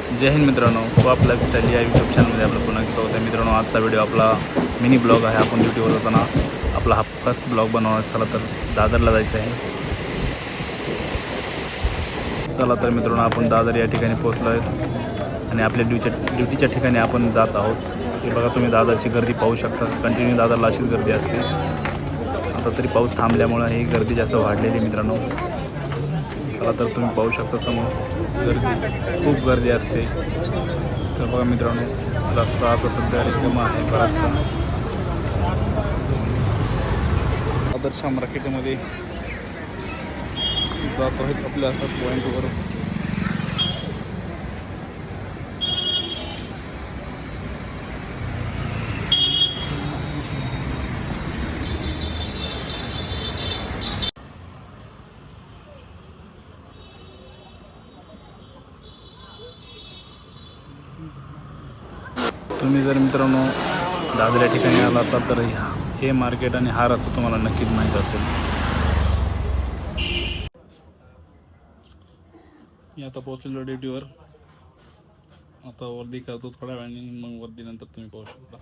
जय हिंद मित्रांनो, वाप लाईफस्टाईल या यूट्यूब चॅनलमध्ये आपलं पुन्हा स्वागत आहे. मित्रांनो, आजचा व्हिडिओ आपला मिनी ब्लॉग आहे. आपण ड्युटीवर होताना आपला हा फर्स्ट ब्लॉग बनवणार. चला तर दादरला जायचं आहे. चला तर मित्रांनो, आपण दादर या ठिकाणी पोहोचलो आहे आणि आपल्या ड्युटीच्या ठिकाणी आपण जात आहोत. हे बघा, तुम्ही दादरची गर्दी पाहू शकता. कंटिन्यू दादरला अशीच गर्दी असते. आता तरी पाऊस थांबल्यामुळं ही गर्दी जास्त वाढलेली मित्रांनो. चला तर तुम्ही पाहू शकता समोर गर्दी, खूप गर्दी असते. तर बघा मित्रांनो, रस्ता आता सध्या रिकामा आहे बराचसा. आदर्श मार्केटमध्ये जात आहेत आपल्या असं पॉईंटवर. तुम्ही जर मित्रांनो दादर या ठिकाणी आला असाल तर हे मार्केट आणि हा रस्ता तुम्हाला नक्कीच माहीत असेल. मी आता पोहोचलेलो ड्युटीवर. आता वर्दी करतो थोड्या वेळाने, मग वर्दीनंतर तुम्ही पाहू शकता.